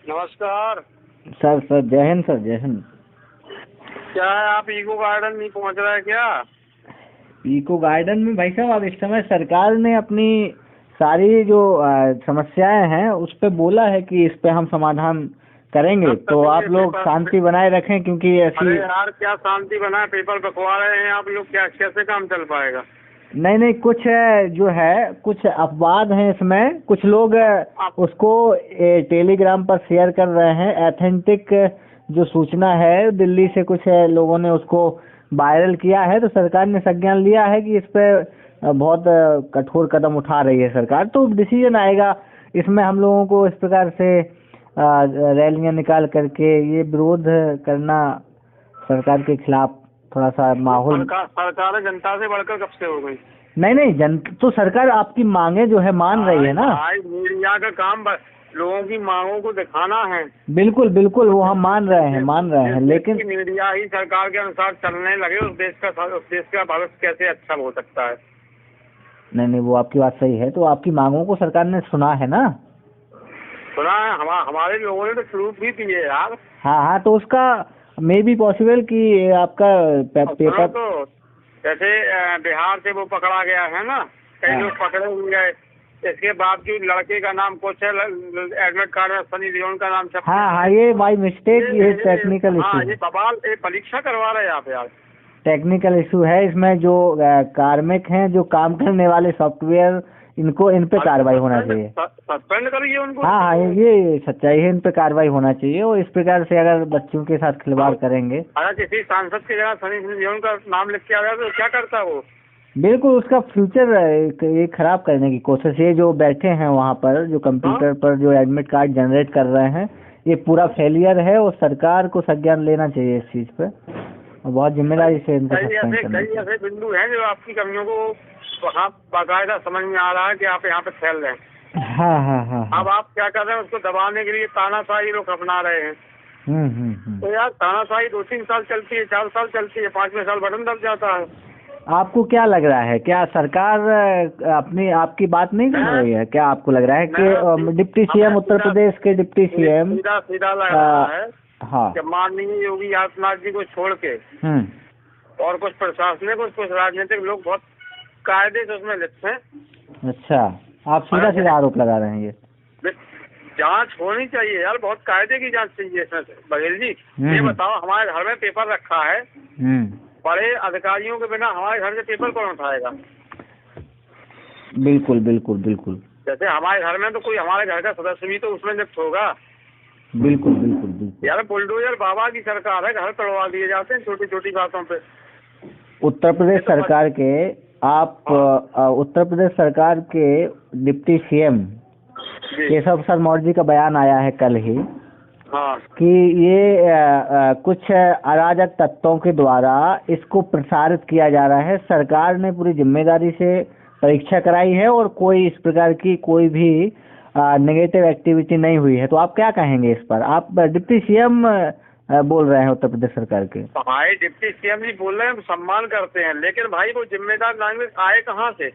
नमस्कार सर जय हिंद सर, जय हिंद। क्या है, आप इको गार्डन नहीं पहुंच रहे क्या? इको गार्डन में भाई साहब, अब इस समय सरकार ने अपनी सारी जो समस्याएं हैं उस पे बोला है कि इस पे हम समाधान करेंगे, तो आप लोग शांति बनाए रखें, क्योंकि अरे ऐसी। यार क्या शांति बनाए, पेपर बकवा रहे हैं आप लोग, क्या कैसे काम चल पाएगा? नहीं, कुछ जो है कुछ अपवाद हैं इसमें, कुछ लोग उसको टेलीग्राम पर शेयर कर रहे हैं। एथेंटिक जो सूचना है, दिल्ली से कुछ लोगों ने उसको वायरल किया है, तो सरकार ने संज्ञान लिया है कि इस पे बहुत कठोर कदम उठा रही है सरकार। तो डिसीजन आएगा इसमें। हम लोगों को इस प्रकार से रैलियां निकाल करके ये विरोध करना सरकार के खिलाफ, थोड़ा सा माहौल। सरकार जनता से बढ़कर कब से हो गई? नहीं, तो सरकार आपकी मांगे जो है मान रही है ना। भाई मीडिया का काम लोगों की मांगों को दिखाना है। बिल्कुल वो हम मान रहे हैं, लेकिन मीडिया ही सरकार के अनुसार चलने लगे, उस देश का भविष्य कैसे अच्छा हो सकता है? नहीं, वो आपकी बात सही है। तो आपकी मांगों को सरकार ने सुना है ना। सुना है, हमारे लोगों ने तो प्रूफ भी किए यार। हाँ, तो उसका मे बी पॉसिबल कि आपका पेपर तो जैसे बिहार से वो पकड़ा गया है ना, कई लोग पकड़े हुए गए, इसके बावजूद लड़के का नाम कुछ है, एडमिट कार्ड में सनी लियोन का नाम छपा। हाँ, ये बाई मिस्टेक, ये टेक्निकल इशू ये बवाल, ये परीक्षा करवा रहे हैं आप यार। टेक्निकल इशू है इसमें। जो कार्मिक हैं, जो काम करने वाले सॉफ्टवेयर, इन पे कार्रवाई होना चाहिए। सस्पेंड करिए उनको। हाँ, ये सच्चाई है, इन पे कार्रवाई होना चाहिए। और इस प्रकार से अगर बच्चों के साथ खिलवाड़ करेंगे, अगर किसी सांसद की जगह सनी लियोन का नाम लिख के आ गया तो क्या करता वो? बिल्कुल उसका फ्यूचर ये खराब करने की कोशिश। ये जो बैठे हैं वहाँ पर, जो कंप्यूटर पर जो एडमिट कार्ड जनरेट कर रहे हैं, ये पूरा फेलियर है। और सरकार को संज्ञान लेना चाहिए इस चीज पे, और बहुत जिम्मेदारी से इनको सस्पेंड करना चाहिए। ऐसे बिंदु हैं जो आपकी कमियों को वहाँ बाकायदा समझ में आ रहा है कि आप यहाँ पे फैल रहे हैं। हाँ। अब आप क्या कर रहे हैं, उसको दबाने के लिए तानाशाही लोग अपना रहे हैं। तो यार तानाशाही 2-3 साल चलती है, 4 साल चलती है, 5वें साल बटन दब जाता है। आपको क्या लग रहा है, क्या सरकार आपकी बात नहीं सुन रही है? क्या आपको लग रहा है कि डिप्टी सीएम, उत्तर प्रदेश के डिप्टी सीएम सीधा लग रहा है हाँ, कि माननीय योगी आदित्यनाथ जी को छोड़ के और कुछ प्रशासनिक, कुछ राजनीतिक लोग बहुत कायदे से उसमें लिप्त हैं। अच्छा, आप सीधा आरोप लगा रहे हैं। ये जांच होनी चाहिए यार, बहुत कायदे की जांच चाहिए इसमें। बघेल जी ये बताओ, हमारे घर में पेपर रखा है, बड़े अधिकारियों के बिना हमारे घर से पेपर कौन उठाएगा? बिल्कुल। जैसे हमारे घर में तो कोई हमारे घर का सदस्य भी तो उसमें लिप्त होगा। बिल्कुल यार बुलडोजर बाबा की सरकार है, घर तोड़वा दिए जाते हैं छोटी छोटी बातों पे। उत्तर प्रदेश सरकार के उत्तर प्रदेश सरकार के डिप्टी सीएम केशव प्रसाद मौर्य जी का बयान आया है कल ही, कि ये कुछ अराजक तत्वों के द्वारा इसको प्रसारित किया जा रहा है। सरकार ने पूरी जिम्मेदारी से परीक्षा कराई है और कोई इस प्रकार की कोई भी नेगेटिव एक्टिविटी नहीं हुई है। तो आप क्या कहेंगे इस पर? आप डिप्टी सीएम बोल रहे हैं उत्तर प्रदेश सरकार के। भाई डिप्टी सीएम जी बोल रहे हैं, हम सम्मान करते हैं, लेकिन भाई वो जिम्मेदार नागरिक आए कहाँ से?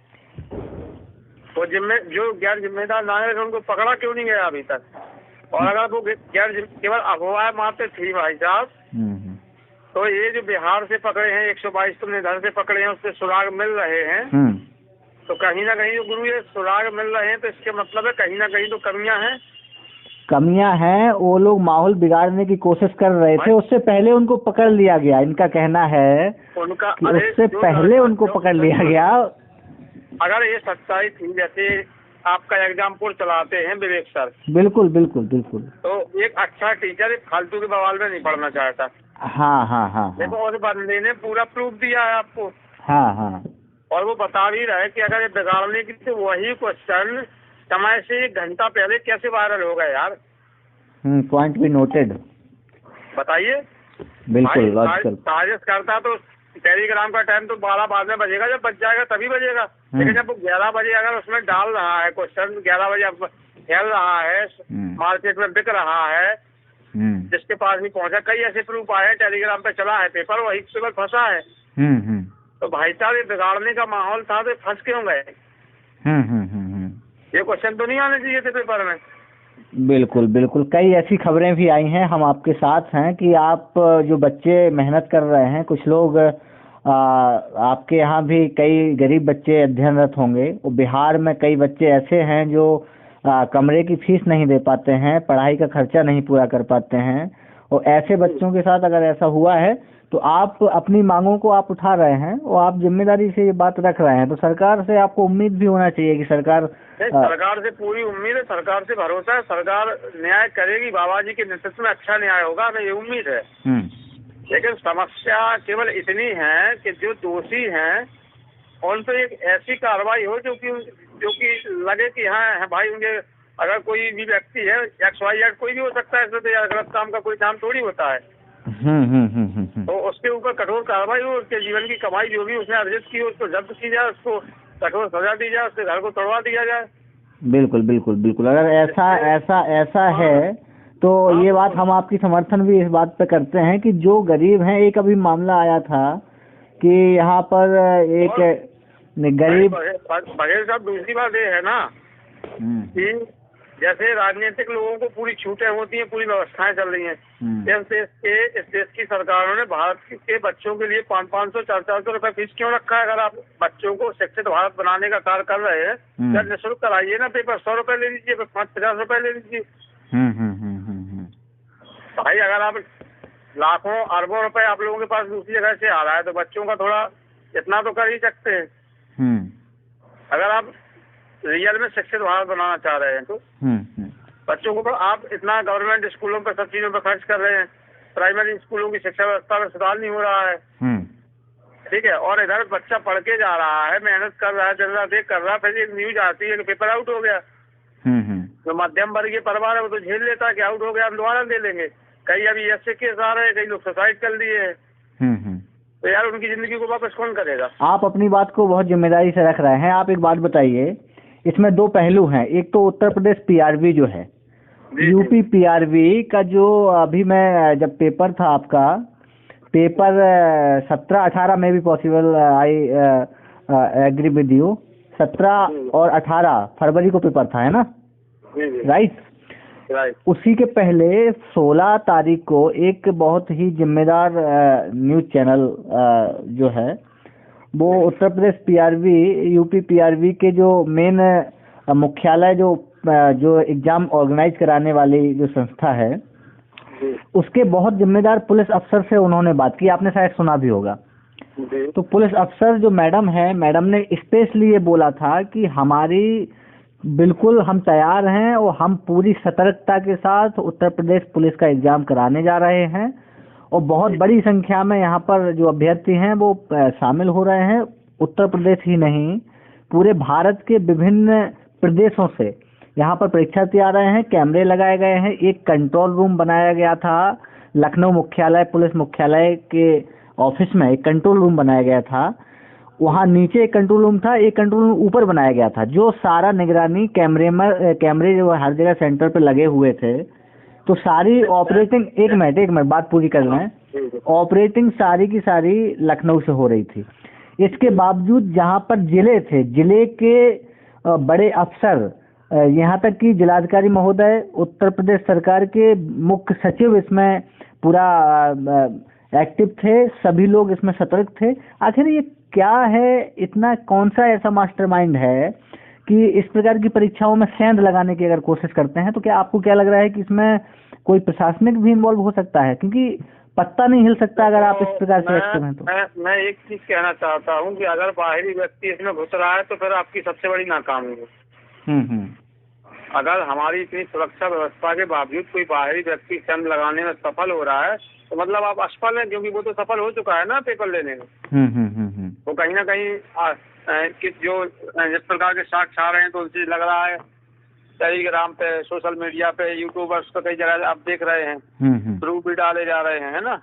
वो जो गैर जिम्मेदार नागरिक उनको पकड़ा क्यों नहीं गया अभी तक? और अगर वो केवल अफवाह मारते थी भाई साहब, तो ये जो बिहार से पकड़े हैं 122 तुमने इधर से पकड़े हैं, उससे सुराग मिल रहे हैं, तो कहीं ना कहीं गुरु ये सुराग मिल रहे हैं, तो इसके मतलब है कहीं ना कहीं तो कमियां हैं। वो लोग माहौल बिगाड़ने की कोशिश कर रहे थे, उससे पहले उनको पकड़ लिया गया। इनका कहना है उनका कि उससे पहले उनको पकड़ लिया गया। अगर ये सच्चाई थी, जैसे आपका एग्जाम्पल चलाते हैं विवेक सर, बिल्कुल तो एक अच्छा टीचर फालतू के बवाल में नहीं पढ़ना चाहता। हाँ। देखो उस बंदे ने पूरा प्रूफ दिया है आपको। हाँ। और वो बता भी रहा है कि अगर ये बिगाड़ने की तो वही क्वेश्चन समय से 1 घंटा पहले कैसे वायरल हो गए यार? पॉइंट भी नोटेड। बताइए। बिल्कुल साजिश करता तो टेलीग्राम का टाइम तो 12 बाद में बजेगा, जब बज जाएगा तभी बजेगा। लेकिन जब 11 बजे अगर उसमें डाल रहा है क्वेश्चन, 11 बजे फैल रहा है, मार्केट में बिक रहा है, जिसके पास नहीं पहुंचा, कई ऐसे प्रूफ आए हैं, टेलीग्राम पे चला है पेपर, वही पेपर फंसा है। तो भाई साहब ये बिगाड़ने का माहौल था, तो फंस क्यों गए? ये क्वेश्चन तो नहीं आने चाहिए थे पेपर में। बिल्कुल बिल्कुल, कई ऐसी खबरें भी आई हैं, हम आपके साथ हैं कि आप जो बच्चे मेहनत कर रहे हैं, कुछ लोग आपके यहाँ भी कई गरीब बच्चे अध्ययनरत होंगे, और बिहार में कई बच्चे ऐसे हैं जो कमरे की फीस नहीं दे पाते हैं, पढ़ाई का खर्चा नहीं पूरा कर पाते हैं, और ऐसे बच्चों के साथ अगर ऐसा हुआ है तो आप अपनी मांगों को आप उठा रहे हैं और आप जिम्मेदारी से ये बात रख रहे हैं, तो सरकार से आपको उम्मीद भी होना चाहिए कि सरकार सरकार से पूरी उम्मीद है, सरकार से भरोसा है, सरकार न्याय करेगी, बाबा जी के नेतृत्व में अच्छा न्याय होगा, हमें ये उम्मीद है। लेकिन समस्या केवल इतनी है कि जो दोषी हैं उन पर एक ऐसी कार्रवाई हो जो कि लगे कि हाँ भाई उनके, अगर कोई भी व्यक्ति है XYZ कोई भी हो सकता है, इसमें गलत काम का कोई काम थोड़ी होता है। तो उसके ऊपर कठोर कार्रवाई हो, उसके जीवन की कमाई जो भी उसने अर्जित की उसको जब्त की जाए, उसको कठोर सजा दी जाए, उसके घर को तोड़वा दिया जाए। बिल्कुल बिल्कुल बिल्कुल, अगर ऐसा है तो ये बात हम आपकी समर्थन भी इस बात पे करते हैं कि जो गरीब हैं, एक अभी मामला आया था कि यहाँ पर एक गरीब बघेल साहब, दूसरी बात ये है ना कि जैसे राजनीतिक लोगों को पूरी छूटें होती हैं, पूरी व्यवस्थाएं चल रही हैं, इस देश की सरकारों ने भारत के बच्चों के लिए 500 400 रुपए फीस क्यों रखा है? अगर आप बच्चों को शिक्षित भारत बनाने का कार्य कर रहे हैं तो निःशुल्क कराइए ना पेपर, 100 रुपए ले लीजिए, 50 रुपए ले लीजिए। भाई अगर आप लाखों अरबों रुपए आप लोगों के पास दूसरी जगह से आ रहा है तो बच्चों का थोड़ा इतना तो कर ही सकते हैं। अगर आप रियल में शिक्षित भारत बनाना चाह रहे हैं तो बच्चों को आप इतना गवर्नमेंट स्कूलों पर सब चीजों पर खर्च कर रहे हैं, प्राइमरी स्कूलों की शिक्षा व्यवस्था में सुधार नहीं हो रहा है, ठीक है, और इधर बच्चा पढ़ के जा रहा है, मेहनत कर रहा है, दिन रात एक कर रहा है, फिर एक न्यूज आती है कि पेपर आउट हो गया। जो मध्यम वर्गीय परिवार है वो तो झेल लेता है कि आउट हो गया, हम दोबारा दे लेंगे। कई अभी ऐसे केस आ रहे हैं, कई लोग सुसाइड कर लिए हैं, तो यार उनकी जिंदगी को वापस कौन करेगा? आप अपनी बात को बहुत जिम्मेदारी से रख रहे हैं। आप एक बात बताइए, इसमें दो पहलू हैं, एक तो उत्तर प्रदेश PRV जो है, यूपी PRV का जो अभी मैं जब पेपर था आपका, पेपर 17-18 में भी possible, I agree with you, 17 और 18 फरवरी को पेपर था, है ना? राइट। उसी के पहले 16 तारीख को एक बहुत ही जिम्मेदार न्यूज चैनल जो है वो Uttar Pradesh PRV UP PRV के जो मेन मुख्यालय जो एग्जाम ऑर्गेनाइज कराने वाली जो संस्था है उसके बहुत जिम्मेदार पुलिस अफसर से उन्होंने बात की, आपने शायद सुना भी होगा। तो पुलिस अफसर जो मैडम है, मैडम ने स्पेशली ये बोला था कि हमारी बिल्कुल हम तैयार हैं और हम पूरी सतर्कता के साथ उत्तर प्रदेश पुलिस का एग्जाम कराने जा रहे हैं, और बहुत बड़ी संख्या में यहाँ पर जो अभ्यर्थी हैं वो शामिल हो रहे हैं। उत्तर प्रदेश ही नहीं, पूरे भारत के विभिन्न प्रदेशों से यहाँ पर परीक्षार्थी आ रहे हैं। कैमरे लगाए गए हैं, एक कंट्रोल रूम बनाया गया था लखनऊ मुख्यालय, पुलिस मुख्यालय के ऑफिस में एक कंट्रोल रूम बनाया गया था, वहाँ नीचे एक कंट्रोल रूम था, एक कंट्रोल रूम ऊपर बनाया गया था, जो सारा निगरानी कैमरे जो हर जगह सेंटर पे लगे हुए थे। तो सारी ऑपरेटिंग, एक मिनट बात पूरी कर रहे हैं, ऑपरेटिंग सारी की सारी लखनऊ से हो रही थी। इसके बावजूद जहाँ पर जिले थे, जिले के बड़े अफसर, यहाँ तक कि जिलाधिकारी महोदय, उत्तर प्रदेश सरकार के मुख्य सचिव इसमें पूरा एक्टिव थे, सभी लोग इसमें सतर्क थे। आखिर ये क्या है, इतना कौन सा ऐसा मास्टरमाइंड है कि इस प्रकार की परीक्षाओं में सेंध लगाने की अगर कोशिश करते हैं, तो क्या आपको क्या लग रहा है कि इसमें कोई प्रशासनिक भी इन्वॉल्व हो सकता है? क्योंकि पत्ता नहीं हिल सकता अगर आप इस प्रकार से एक्टिव हैं। तो मैं एक चीज कहना चाहता हूँ कि अगर बाहरी व्यक्ति इसमें घुस रहा है तो फिर आपकी सबसे बड़ी नाकामी है। अगर हमारी इतनी सुरक्षा व्यवस्था के बावजूद कोई बाहरी व्यक्ति सेंध लगाने में सफल हो रहा है तो मतलब आप असफल हैं, क्योंकि वो तो सफल हो चुका है ना पेपर लेने में। वो कहीं ना कहीं कि जो जिस प्रकार के साक्ष्य आ रहे हैं तो उनसे लग रहा है, टेलीग्राम पे, सोशल मीडिया पे, यूट्यूबर्स पे कई जगह आप देख रहे हैं, प्रूफ भी डाले जा रहे हैं, है ना?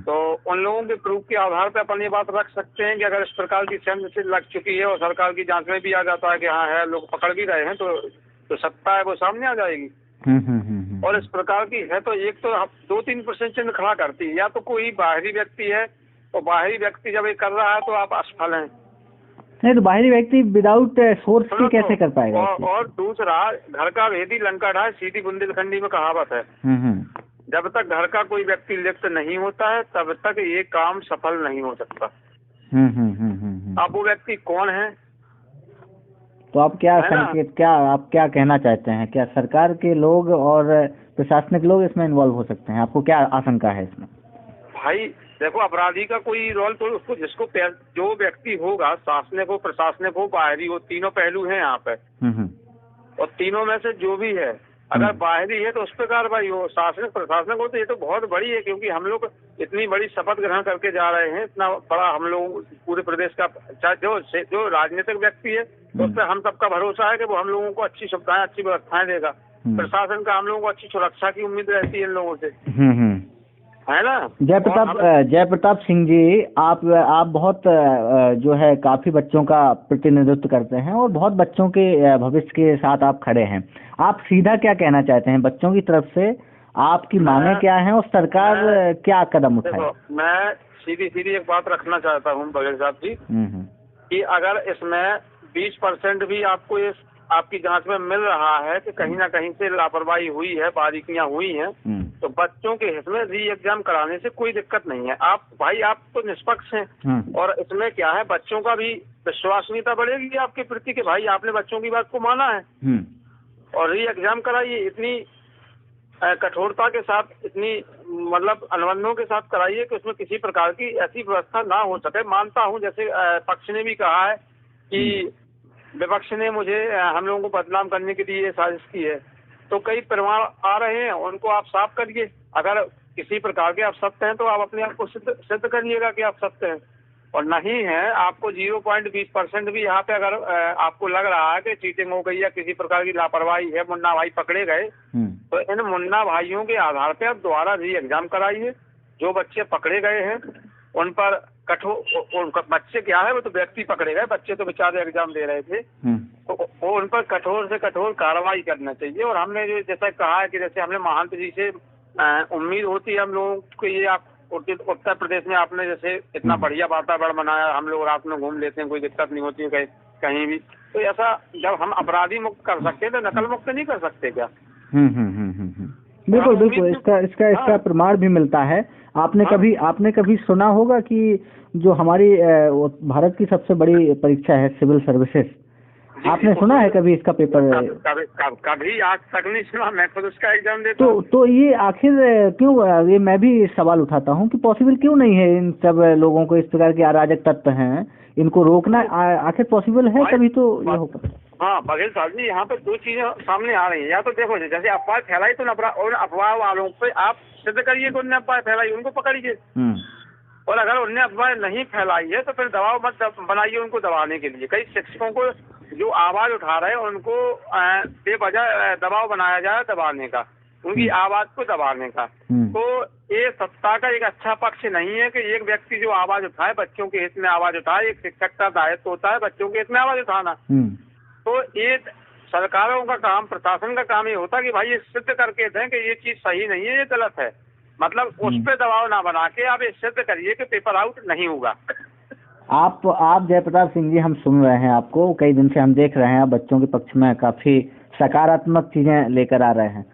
तो उन लोगों के प्रूफ के आधार पे अपन ये बात रख सकते हैं कि अगर इस प्रकार की सेंध से लग चुकी है और सरकार की जांच में भी आ जाता है कि हाँ है, लोग पकड़ भी गए हैं, तो सत्ता है वो सामने आ जाएगी। और इस प्रकार की है तो एक तो 2-3% चिन्ह खड़ा करती है, या तो कोई बाहरी व्यक्ति है, और बाहरी व्यक्ति जब ये कर रहा है तो आप असफल हैं, नहीं तो बाहरी व्यक्ति विदाउट सोर्स के कैसे कर पाएगा? और दूसरा, घर का भेदी लंका ढाए सीधी बुंदेलखंडी में कहावत है। जब तक घर का कोई व्यक्ति लिप्त नहीं होता है तब तक ये काम सफल नहीं हो सकता। अब वो व्यक्ति कौन है? तो आप आप क्या कहना चाहते हैं? क्या सरकार के लोग और प्रशासनिक लोग इसमें इन्वॉल्व हो सकते हैं? आपको क्या आशंका है इसमें? भाई देखो, अपराधी का कोई रोल तो उसको जो व्यक्ति होगा, शासनिक हो, प्रशासनिक हो, बाहरी हो, तीनों पहलू हैं यहाँ पे। और तीनों में से जो भी है, अगर बाहरी है तो उस पर कार्रवाई हो, शासनिक प्रशासनिक हो तो ये तो बहुत बड़ी है, क्योंकि हम लोग इतनी बड़ी शपथ ग्रहण करके जा रहे हैं, इतना बड़ा हम लोग पूरे प्रदेश का जो राजनीतिक व्यक्ति है तो उस पर हम सबका भरोसा है कि वो हम लोगों को अच्छी सुविधाएं, अच्छी व्यवस्थाएं देगा। प्रशासन का हम लोगों को अच्छी सुरक्षा की उम्मीद रहती है इन लोगों से, है ना। जय प्रताप सिंह जी, आप बहुत जो है काफी बच्चों का प्रतिनिधित्व करते हैं और बहुत बच्चों के भविष्य के साथ आप खड़े हैं। आप सीधा क्या कहना चाहते हैं बच्चों की तरफ से? आपकी मांगे क्या हैं और सरकार क्या कदम उठाए? मैं सीधी एक बात रखना चाहता हूँ बघेल साहब जी, कि अगर इसमें 20% भी आपको आपकी जांच में मिल रहा है कि कहीं ना कहीं से लापरवाही हुई है, बारीकियां हुई हैं, तो बच्चों के हित में री एग्जाम कराने से कोई दिक्कत नहीं है। आप तो निष्पक्ष हैं और इसमें क्या है, बच्चों का भी विश्वसनीयता बढ़ेगी आपके प्रति कि भाई आपने बच्चों की बात को माना है और री एग्जाम कराइए। इतनी कठोरता के साथ, इतनी मतलब अनुबंधों के साथ कराइए कि उसमें किसी प्रकार की ऐसी व्यवस्था ना हो सके। मानता हूँ जैसे पक्ष ने भी कहा है कि विपक्ष ने हम लोगों को बदनाम करने के लिए साजिश की है, तो कई प्रमाण आ रहे हैं, उनको आप साफ करिए। अगर किसी प्रकार के आप सत्य हैं तो आप अपने आप को सिद्ध करिएगा कि आप सत्य हैं, और नहीं है आपको 0.20% भी यहाँ पे अगर आपको लग रहा है कि चीटिंग हो गई या किसी प्रकार की लापरवाही है, मुन्ना भाई पकड़े गए, तो इन मुन्ना भाइयों के आधार पे आप दोबारा री एग्जाम कराइए। जो बच्चे पकड़े गए हैं उन पर बच्चे क्या है, वो तो व्यक्ति पकड़े गए, बच्चे तो बेचारे एग्जाम दे रहे थे, तो वो उन पर कठोर से कठोर कार्रवाई करना चाहिए। और हमने जो जैसा कहा है कि जैसे हमने महंत जी से उम्मीद होती है हम लोगों को, ये आप उत्तर प्रदेश में आपने जैसे इतना बढ़िया वातावरण बनाया, हम लोग रात में घूम लेते हैं, कोई दिक्कत नहीं होती है कहीं भी, तो ऐसा जब हम अपराधी मुक्त कर सकते हैं तो नकल मुक्त नहीं कर सकते क्या? बिल्कुल इसका प्रमाण भी मिलता है। आपने कभी सुना होगा कि जो हमारी भारत की सबसे बड़ी परीक्षा है सिविल सर्विसेज, आपने सुना है कभी इसका पेपर? कभी आज तक नहीं सुना, मैं खुद उसका एग्जाम देता हूं। तो ये आखिर क्यों, ये मैं भी सवाल उठाता हूँ कि पॉसिबल क्यों नहीं है इन सब लोगों को, इस प्रकार के अराजक तत्व हैं, इनको रोकना आखिर पॉसिबल है? तभी तो ये होगा। हाँ बघेल साहब जी, यहाँ पे दो चीजें सामने आ रही है। या तो देखो, जैसे अफवाह फैलाई तो उन अफवाह वालों पे आप सिद्ध करिए कि उनने अफवाह फैलाई, उनको पकड़िए। और अगर उनने अफवाह नहीं फैलाई है तो फिर दबाव मत बनाइए उनको दबाने के लिए। कई शिक्षकों को जो आवाज उठा रहे हैं उनको बेवजह दबाव बनाया जाए, दबाने का, उनकी आवाज को दबाने का। तो ये सत्ता का एक अच्छा पक्ष नहीं है कि एक व्यक्ति जो आवाज उठाए, बच्चों के हित में आवाज उठाए। एक शिक्षक का दायित्व होता है बच्चों के हित में आवाज उठाना। तो ये सरकारों का काम, प्रशासन का काम ये होता है कि भाई ये सिद्ध करके दें कि ये चीज सही नहीं है, ये गलत है। मतलब उस पर दबाव ना बना के आप ये सिद्ध करिए कि पेपर आउट नहीं होगा। आप जय प्रताप सिंह जी, हम सुन रहे हैं आपको, कई दिन से हम देख रहे हैं आप बच्चों के पक्ष में काफी सकारात्मक चीजें लेकर आ रहे हैं।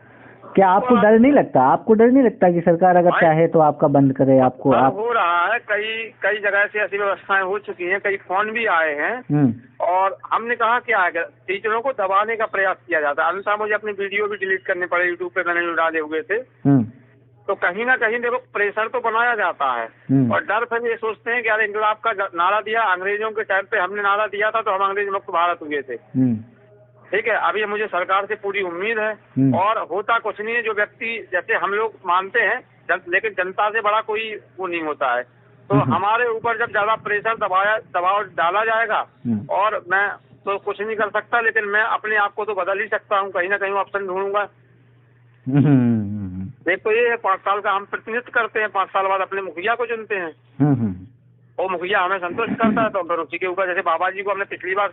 क्या आपको डर नहीं लगता कि सरकार अगर चाहे तो आपका बंद करे? आपको हो रहा है, कई जगह से ऐसी व्यवस्थाएं हो चुकी हैं, कई फोन भी आए हैं और हमने कहा क्या है, टीचरों को दबाने का प्रयास किया जाता है। अन्यथा मुझे अपनी वीडियो भी डिलीट करने पड़े, यूट्यूब पे मैंने जो डाले हुए थे। तो कहीं ना कहीं देखो प्रेशर तो बनाया जाता है और डर फिर ये सोचते हैं कि यार इंकलाब का नारा दिया, अंग्रेजों के टाइम पे हमने नारा दिया था तो हम अंग्रेज मुक्त भारत हुए थे। ठीक है, अभी मुझे सरकार से पूरी उम्मीद है और होता कुछ नहीं है। जो व्यक्ति जैसे हम लोग मानते हैं लेकिन जनता से बड़ा कोई वो नहीं होता है। तो हमारे ऊपर जब ज्यादा प्रेशर दबाव डाला जाएगा और मैं तो कुछ नहीं कर सकता, लेकिन मैं अपने आप को तो बदल ही सकता हूँ, कहीं ना कहीं ऑप्शन ढूंढूंगा। देखो ये 5 साल का हम प्रतिनिधित्व करते हैं, 5 साल बाद अपने मुखिया को चुनते हैं। वो मुखिया हमें संतुष्ट करता है तो फिर उसी के ऊपर, जैसे बाबा जी को हमने पिछली बार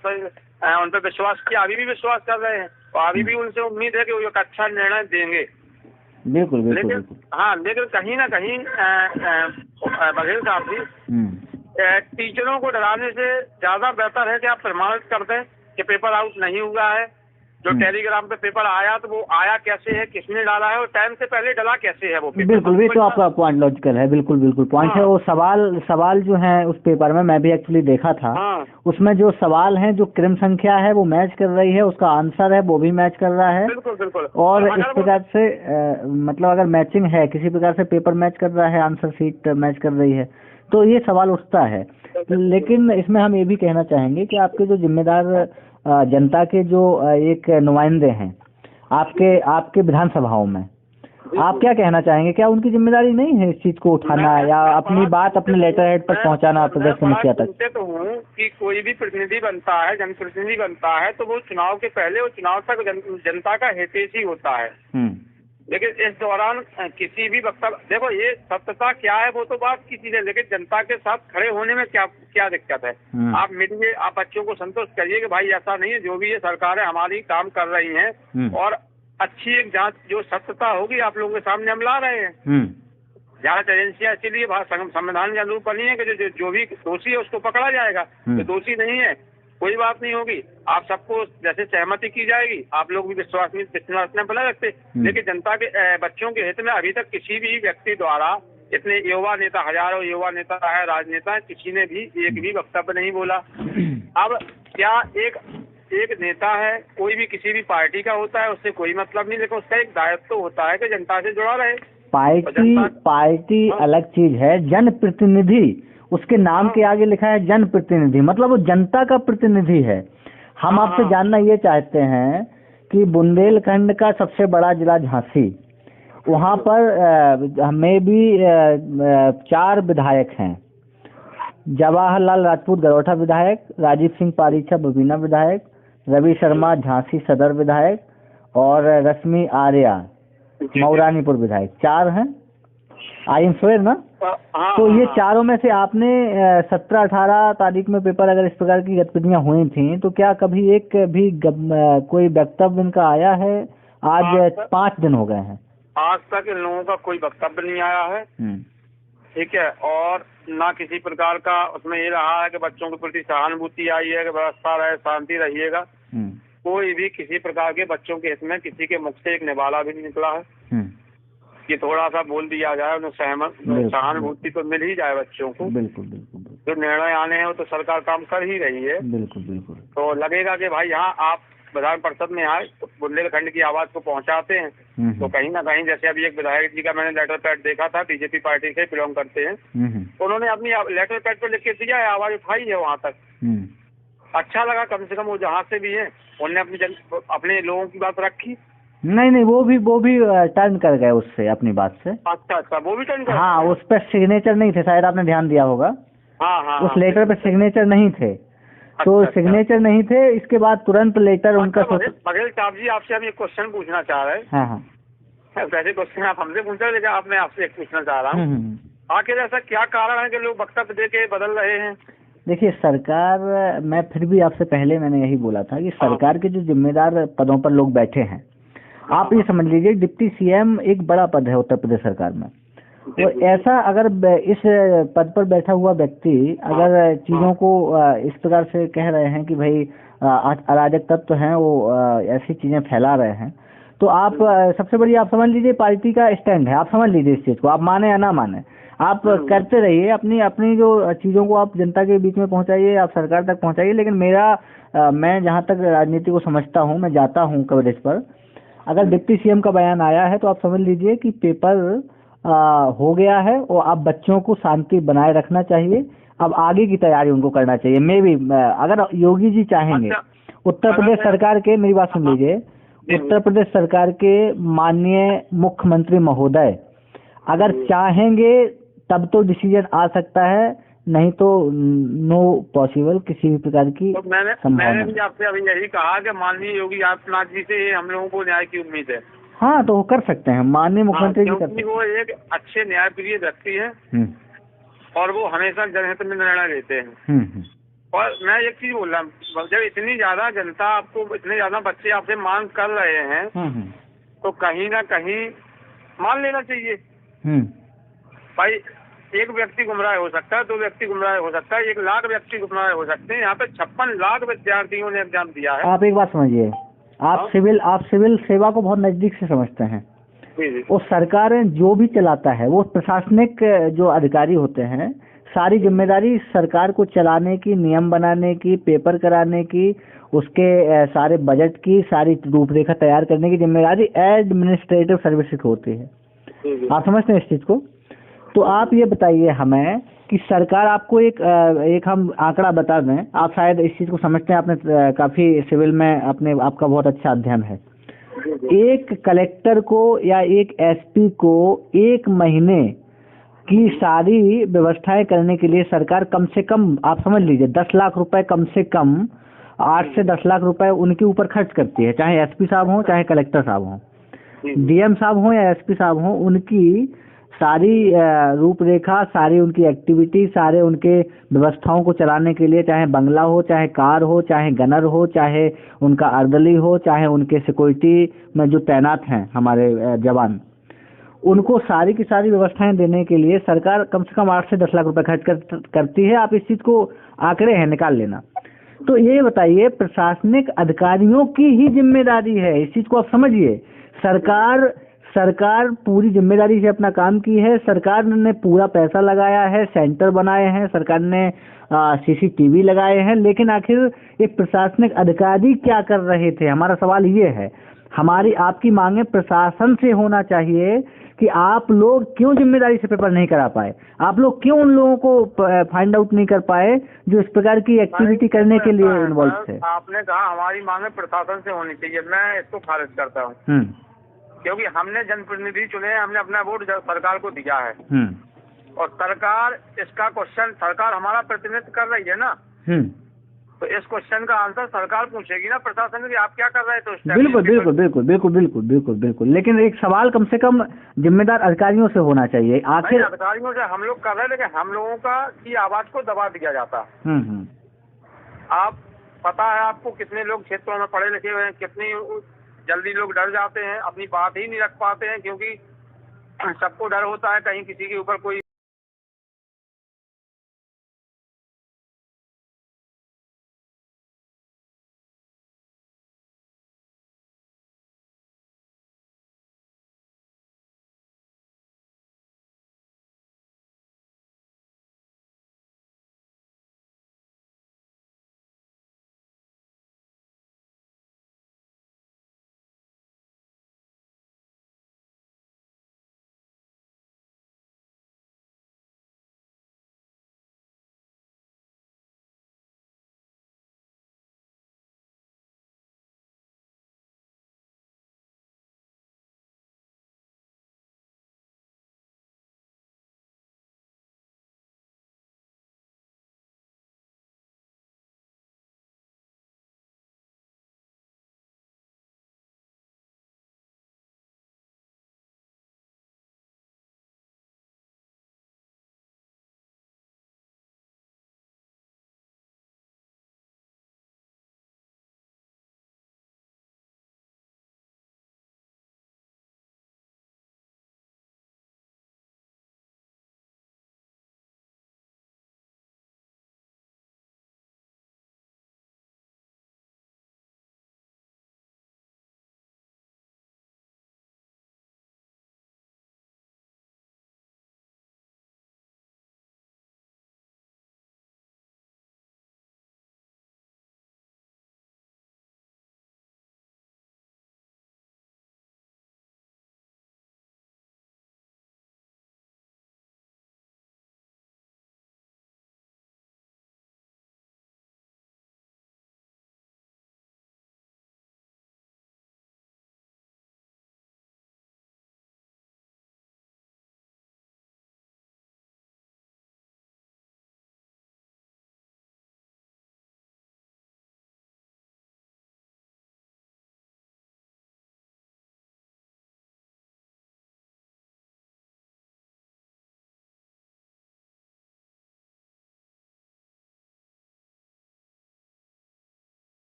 उन पर विश्वास किया, अभी भी विश्वास कर रहे हैं और अभी भी उनसे उम्मीद है कि वो एक अच्छा निर्णय देंगे। बिल्कुल। लेकिन कहीं ना कहीं बघेल साहब जी, टीचरों को डराने से ज्यादा बेहतर है कि आप प्रमाणित कर दें कि पेपर आउट नहीं हुआ है। जो टेलीग्राम पे पेपर आया तो वो आया कैसे है, किसने डाला है और टाइम से पहले डला कैसे है वो पेपर। बिल्कुल, ये तो आपका पॉइंट लॉजिकल है, बिल्कुल बिल्कुल पॉइंट है। वो सवाल जो है उस पेपर में मैं भी एक्चुअली देखा था। उसमें जो सवाल हैं, जो क्रम संख्या है वो मैच कर रही है, उसका आंसर है वो भी मैच कर रहा है। बिल्कुल बिल्कुल। और इस प्रकार से मतलब अगर मैचिंग है, किसी प्रकार से पेपर मैच कर रहा है, आंसर शीट मैच कर रही है, तो ये सवाल उठता है। लेकिन इसमें हम ये भी कहना चाहेंगे कि आपके जो जिम्मेदार जनता के जो एक नुमाइंदे हैं आपके विधानसभाओं में, आप क्या कहना चाहेंगे? क्या उनकी जिम्मेदारी नहीं है इस चीज को उठाना या अपनी बात अपने लेटर हेड पर पहुंचाना प्रदेश मुखिया तक? तो हूँ कि कोई भी प्रतिनिधि बनता है, जनप्रतिनिधि बनता है, तो वो चुनाव के पहले वो चुनाव तक जनता का हितैषी होता है। लेकिन इस दौरान किसी भी वक्तव्य, देखो ये सत्यता क्या है वो तो बात की चीज है, लेकिन जनता के साथ खड़े होने में क्या दिक्कत है? आप मिलिए, आप बच्चों को संतुष्ट करिए कि भाई ऐसा नहीं है, जो भी ये सरकारें हमारी काम कर रही हैं और अच्छी एक जांच जो सत्यता होगी आप लोगों के सामने हम ला रहे हैं। जांच एजेंसियां इसीलिए संविधान के अनुरूप बनी है कि जो भी दोषी है उसको पकड़ा जाएगा, जो दोषी नहीं है कोई बात नहीं होगी। आप सबको जैसे सहमति की जाएगी, आप लोग भी विश्वास में बना रखते, लेकिन जनता के बच्चों के हित में अभी तक किसी भी व्यक्ति द्वारा, इतने युवा नेता, हजारों युवा नेता है, राजनेता है, किसी ने भी एक भी वक्तव्य नहीं बोला। अब क्या एक नेता है, कोई भी किसी भी पार्टी का होता है, उससे कोई मतलब नहीं, लेकिन उसका एक दायित्व तो होता है कि जनता से जुड़ा रहे। पार्टी अलग चीज है, जनप्रतिनिधि उसके नाम के आगे लिखा है जनप्रतिनिधि, मतलब वो जनता का प्रतिनिधि है। हम आपसे जानना ये चाहते हैं कि बुंदेलखंड का सबसे बड़ा जिला झांसी, वहाँ पर हमें भी 4 विधायक हैं। जवाहरलाल राजपूत गरोठा विधायक, राजीव सिंह पारीछा बबीना विधायक, रवि शर्मा झांसी सदर विधायक और रश्मि आर्या मऊरानीपुर विधायक, 4 हैं। आई एम श्योर ना? तो ये चारों में से आपने 17-18 तारीख में पेपर अगर इस प्रकार की गतिविधियां हुई थी, तो क्या कभी एक भी कोई वक्तव्य इनका आया है? आज 5 दिन हो गए हैं, आज तक इन लोगों का कोई वक्तव्य नहीं आया है। ठीक है, और ना किसी प्रकार का उसमें ये रहा है कि बच्चों के प्रति सहानुभूति आई है कि व्यवस्था रहे, शांति रहिएगा। कोई भी किसी प्रकार के बच्चों के हित में किसी के मुख से एक निवाला भी नहीं निकला है कि थोड़ा सा बोल दिया जाए, उन्हें सहानुभूति तो मिल ही जाए बच्चों को। बिल्कुल बिल्कुल। जो निर्णय आने हैं वो तो सरकार काम कर ही रही है। बिल्कुल बिल्कुल। तो लगेगा कि भाई यहाँ आप विधान परिषद में आए, बुंदेलखंड की आवाज को पहुंचाते हैं, तो कहीं ना कहीं जैसे अभी एक विधायक जी का मैंने लेटर पैड देखा था, बीजेपी पार्टी से बिलोंग करते हैं, तो उन्होंने अपनी लेटर पैड पर लिख के दिया है, आवाज उठाई है वहाँ तक। अच्छा लगा, कम से कम वो जहाँ से भी है उन्होंने अपने लोगों की बात रखी। नहीं, वो भी टर्न कर गए उससे, अपनी बात से। अच्छा, वो भी टर्न कर? हाँ, उस पर सिग्नेचर नहीं थे, शायद आपने ध्यान दिया होगा। हाँ, उस लेटर पे सिग्नेचर नहीं थे। तो सिग्नेचर नहीं थे, इसके बाद तुरंत लेटर उनका। बघेल साहब जी, आपसे हम एक क्वेश्चन पूछना चाह रहे हैं। हाँ। वैसे क्वेश्चन आप हमसे पूछ रहे, लेकिन आप मैं आपसे एक पूछना चाह रहा हूँ, आखिर ऐसा क्या कारण है कि लोग वक्तव्य दे के बदल रहे हैं? देखिए, सरकार, मैं फिर भी आपसे पहले मैंने यही बोला था कि सरकार के जो जिम्मेदार पदों पर लोग बैठे हैं, आप ये समझ लीजिए डिप्टी सीएम एक बड़ा पद है उत्तर प्रदेश सरकार में। और ऐसा अगर इस पद पर बैठा हुआ व्यक्ति अगर चीजों को इस प्रकार से कह रहे हैं कि भाई अराजक तत्व हैं, वो ऐसी चीजें फैला रहे हैं, तो आप सबसे बड़ी आप समझ लीजिए पार्टी का स्टैंड है। आप समझ लीजिए इस चीज को, आप माने या ना माने, आप करते रहिए, अपनी जो चीजों को आप जनता के बीच में पहुंचाइए, आप सरकार तक पहुंचाइए। लेकिन मैं जहां तक राजनीति को समझता हूं, मैं जाता हूं कवरेज पर, अगर डिप्टी सीएम का बयान आया है तो आप समझ लीजिए कि पेपर हो गया है और अब बच्चों को शांति बनाए रखना चाहिए। अब आगे की तैयारी उनको करना चाहिए। मैं भी अगर योगी जी चाहेंगे, उत्तर प्रदेश सरकार के, मेरी बात सुन लीजिए, उत्तर प्रदेश सरकार के माननीय मुख्यमंत्री महोदय अगर चाहेंगे तब तो डिसीजन आ सकता है, नहीं तो नो पॉसिबल किसी भी प्रकार की। तो मैंने भी आपसे अभी यही कहा कि माननीय योगी आदित्यनाथ जी से हम लोगों को न्याय की उम्मीद है। हाँ, तो वो कर सकते हैं, माननीय मुख्यमंत्री जी कर सकते हैं। वो एक अच्छे न्यायप्रिय व्यक्ति है और वो हमेशा जनहित में निर्णय लेते हैं। और मैं एक चीज बोल रहा हूँ, जब इतनी ज्यादा जनता आपको, इतने ज्यादा बच्चे आपसे मांग कर रहे हैं, तो कहीं ना कहीं मान लेना चाहिए। भाई एक व्यक्ति गुमराह हो सकता है, 2 व्यक्ति गुमराह हो सकता है, 1 लाख व्यक्ति गुमराह हो सकते हैं। यहाँ पे 56 लाख विद्यार्थियों ने एग्जाम दिया है। आप एक बात समझिए, आप सिविल सेवा को बहुत नजदीक से समझते हैं। जी। वो सरकारें जो भी चलाता है, वो प्रशासनिक जो अधिकारी होते हैं, सारी जिम्मेदारी सरकार को चलाने की, नियम बनाने की, पेपर कराने की, उसके सारे बजट की, सारी रूपरेखा तैयार करने की जिम्मेदारी एडमिनिस्ट्रेटिव सर्विसेज को होती है। आप समझते हैं इस चीज को? तो आप ये बताइए हमें कि सरकार आपको एक हम आंकड़ा बता दें, आप शायद इस चीज को समझते हैं, आपने काफी सिविल में आपका बहुत अच्छा अध्ययन है। एक कलेक्टर को या एक एसपी को 1 महीने की सारी व्यवस्थाएं करने के लिए सरकार कम से कम, आप समझ लीजिए, 10 लाख रुपए, कम से कम 8 से 10 लाख रुपए उनके ऊपर खर्च करती है, चाहे एसपी साहब हो, चाहे कलेक्टर साहब हो, डीएम साहब हो या एसपी साहब हो। उनकी सारी रूपरेखा, सारी उनकी एक्टिविटी, सारे उनके व्यवस्थाओं को चलाने के लिए, चाहे बंगला हो, चाहे कार हो, चाहे गनर हो, चाहे उनका अर्दली हो, चाहे उनके सिक्योरिटी में जो तैनात हैं हमारे जवान, उनको सारी की सारी व्यवस्थाएं देने के लिए सरकार कम से कम 8 से 10 लाख रुपए खर्च करती है। आप इस चीज को आंकड़े हैं, निकाल लेना। तो ये बताइए, प्रशासनिक अधिकारियों की ही जिम्मेदारी है, इस चीज को आप समझिए। सरकार पूरी जिम्मेदारी से अपना काम की है। सरकार ने पूरा पैसा लगाया है, सेंटर बनाए हैं, सरकार ने सीसीटीवी लगाए हैं, लेकिन आखिर एक प्रशासनिक अधिकारी क्या कर रहे थे? हमारा सवाल ये है। हमारी आपकी मांगे प्रशासन से होना चाहिए कि आप लोग क्यों जिम्मेदारी से पेपर नहीं करा पाए, आप लोग क्यों उन लोगों को फाइंड आउट नहीं कर पाए जो इस प्रकार की एक्टिविटी करने के लिए इन्वॉल्व थे। आपने कहा हमारी मांगे प्रशासन से होनी चाहिए, मैं इसको खारिज करता हूँ। क्योंकि हमने जनप्रतिनिधि चुने हैं, हमने अपना वोट सरकार को दिया है, और सरकार इसका क्वेश्चन, सरकार हमारा प्रतिनिधित्व कर रही है ना, तो इस क्वेश्चन का आंसर सरकार पूछेगी ना प्रशासन की, आप क्या कर रहे थे उस टाइम। बिल्कुल बिल्कुल बिल्कुल बिल्कुल बिल्कुल बिल्कुल बिल्कुल, लेकिन एक सवाल कम से कम जिम्मेदार अधिकारियों से होना चाहिए। आखिर अधिकारियों से हम लोग कर रहे हैं, लेकिन हम लोगों की आवाज को दबा दिया जाता। आप पता है आपको कितने लोग क्षेत्रों में पढ़े लिखे हुए हैं, कितनी जल्दी लोग डर जाते हैं, अपनी बात ही नहीं रख पाते हैं, क्योंकि सबको डर होता है कहीं किसी के ऊपर कोई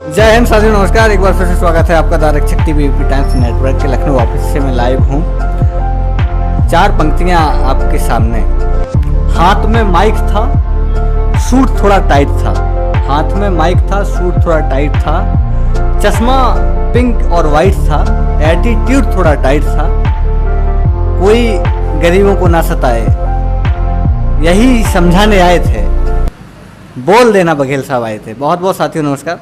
जय हिंद साथियों, नमस्कार। एक बार फिर से स्वागत है आपका द आरक्षक टीवी यूपी टाइम्स नेटवर्क के लखनऊ ऑफिस से मैं लाइव हूँ। 4 पंक्तियाँ आपके सामने। हाथ में माइक था, सूट थोड़ा टाइट था। हाथ में माइक था, सूट थोड़ा टाइट था। चश्मा पिंक और वाइट था। एटीट्यूड थोड़ा टाइट था। कोई गरीबों को ना सताए, यही समझाने आए थे। बोल देना बघेल साहब आए थे। बहुत बहुत साथियों नमस्कार।